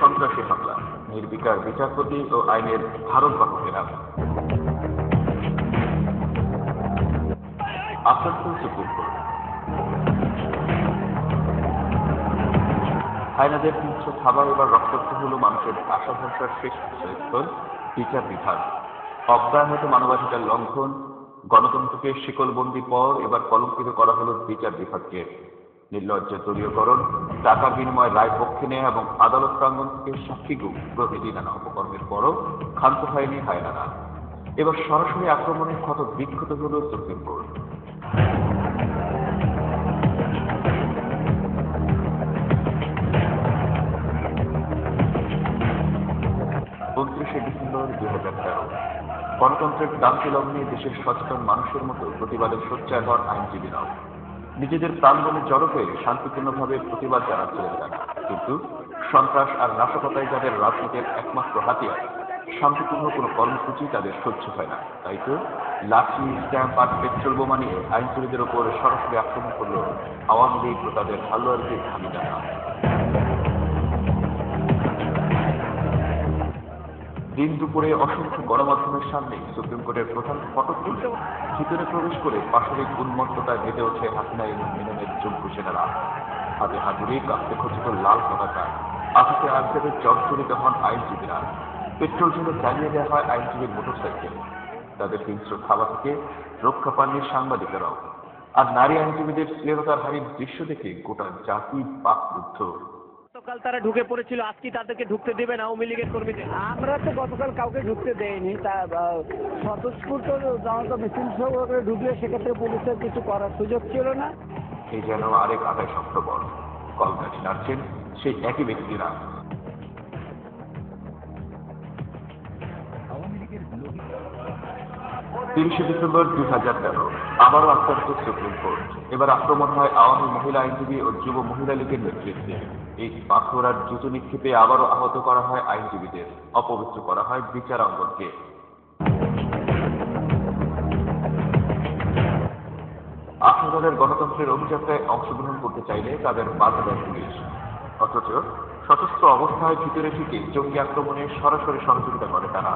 সন্ত্রাসী হামলা, নির্বিকার বিচারপতি ও আইনের ধারকবাহকেরা। Asadpur supreme court. হায়নাদের হিংস্র খাবার এবার রক্তাক্ত হল মানুষের আশা ভরসার শেষ আশ্রয়স্থল বিচার বিভাগ। অব্যাহত মানবাধিকার লঙ্ঘন, গণতন্ত্রকে শিকলবন্দি পর এবার কলঙ্কিত করা হল বিচার বিভাগকে। নির্লজ্জ দলীয়করণ, টাকার বিনিময়ে রায় পক্ষে নেয়া এবং আদালত প্রাঙ্গণ থেকে সাক্ষী প্রভৃতি নানা উপকরণের পরও ক্ষান্ত হয়নি হায়নারা। এবার সরাসরি আক্রমণে ক্ষত বিক্ষত হল সুপ্রিম কোর্ট। 29 ডিসেম্বর 2013 গণতন্ত্রের ক্রান্তি লগ্নে দেশের সচেতন মানুষের মতো প্রতিবাদের সোচ্চার হন আইনজীবীরাও। নিজেদের প্রাণবনে জড়ো হয়ে শান্তিপূর্ণভাবে প্রতিবাদ জানাচ্ছিলেন তারা, কিন্তু সন্ত্রাস আর নাশকতায় যাদের রাজনীতির একমাত্র হাতিয়ার, শান্তিপূর্ণ কোনো কর্মসূচি তাদের সহ্য হয় না। তাই তো লাঠি, স্ট্যাম্প আর পেট্রোল বোমা নিয়ে আইনজীবীদের ওপর সরাসরি আক্রমণ করল আওয়ামী লীগ ও তাদের হালুয়ারদের ভাগিদাররা। দিন দুপুরে অসংখ্য গণমাধ্যমের সামনে সুপ্রিম কোর্টের প্রধান ফটক খুলে ভিতরে প্রবেশ করে পাশবিক উন্মত্ততায় মেতে ওঠে হাসিনা এবং মেননের যোগ্য সেনারা। হাতে হাতুড়ি, কাঁপতে খচিত লাল পতাকা, আঘাতে আঘাতে জর্জরিত হন আইনজীবীরা। পেট্রোল ঢেলে জ্বালিয়ে দেওয়া হয় আইনজীবীর মোটরসাইকেল। তাদের হিংস্র থাবা থেকে রক্ষা পাননি সাংবাদিকেরাও। আর নারী আইনজীবীদের শ্লীলতার হারির দৃশ্য দেখে গোটা জাতি বাকরুদ্ধ। গতকাল তারা ঢুকে পড়েছিল, আজকে তাদেরকে ঢুকতে দেবে না আওয়ামী লীগের কর্মীদের? আমরা তো গতকাল কাউকে ঢুকতে দেয়নি, তা স্বতঃস্ফূর্ত জনতা মিছিল করে ঢুকলে সেক্ষেত্রে পুলিশের কিছু করার সুযোগ ছিল না। এই যেন আরেক 28 অক্টোবর, কলকাঠি নাড়ছেন সেই একই ব্যক্তিরা। 30 ডিসেম্বর 2013 আবারও আক্রান্ত সুপ্রিম কোর্ট। এবার আক্রমণ হয় আওয়ামী মহিলা আইনজীবী ও যুব মহিলা লীগের নেতৃত্বে। এই পাথর আর জুতো নিক্ষেপে আবারও আহত করা হয় আইনজীবীদের, অপবিত্র করা হয় বিচার অঙ্গনকে। আপনাদের গণতন্ত্রের অভিযাত্রায় অংশগ্রহণ করতে চাইলে তাদের বাধা দেয় পুলিশ, অথচ সশস্ত্র অবস্থায় ভিতরে থেকে জঙ্গি আক্রমণে সরাসরি সহযোগিতা করে তারা।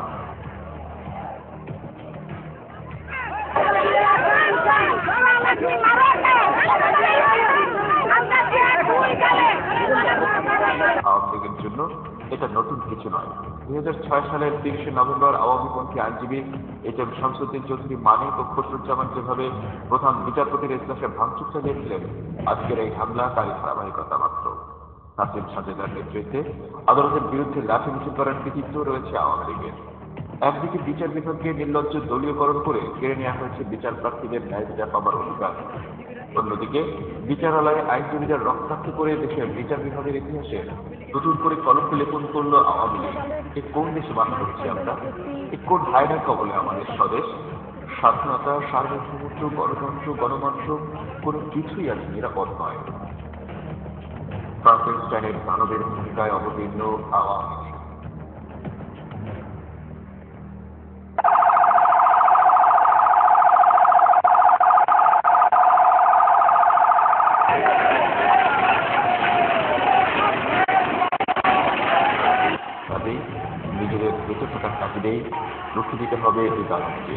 আওয়ামী লীগের জন্য এটা নতুন কিছু নয়। 2006 সালের 30 নভেম্বর আওয়ামীপন্থী আইনজীবী এইচ.এম. শামসুদ্দিন চৌধুরী মানিক ও খসরুজ্জামান যেভাবে প্রধান বিচারপতির এজলাসে ভাঙচুর চালিয়েছিলেন, আজকের এই হামলা তারই ধারাবাহিকতা মাত্র। নাসিম সাজেদার নেতৃত্বে আদালতের বিরুদ্ধে লাঠি মিছিল করার কৃতিত্ব রয়েছে আওয়ামী লীগের। একদিকে বিচার বিভাগকে নির্লজ্জ দলীয়করণ করে কেড়ে নেওয়া হয়েছে বিচার প্রার্থীদের ন্যায় বিচার পাবার অধিকার। অন্যদিকে বিচারালয়ে আইনজীবীদের রক্তাক্ত করে দেশের বিচার বিভাগের ইতিহাসে নতুন করে কলঙ্ক লেপন করল আওয়ামী লীগ। এ কোন দেশে বাস করছি আমরা? এ কোন হায়নার কবলে আমাদের স্বদেশ? স্বাধীনতা, সার্বভৌমত্ব, গণতন্ত্র, গণমানুষ কোনো কিছুই আজ নিরাপদ নয়। ফ্রাঙ্কেনস্টাইনের দানবের ভূমিকায় অবতীর্ণ আওয়ামী লীগ। নিজেদের বেঁচে থাকার তাগিদেই রুখে দিতে হবে এই দানবকে।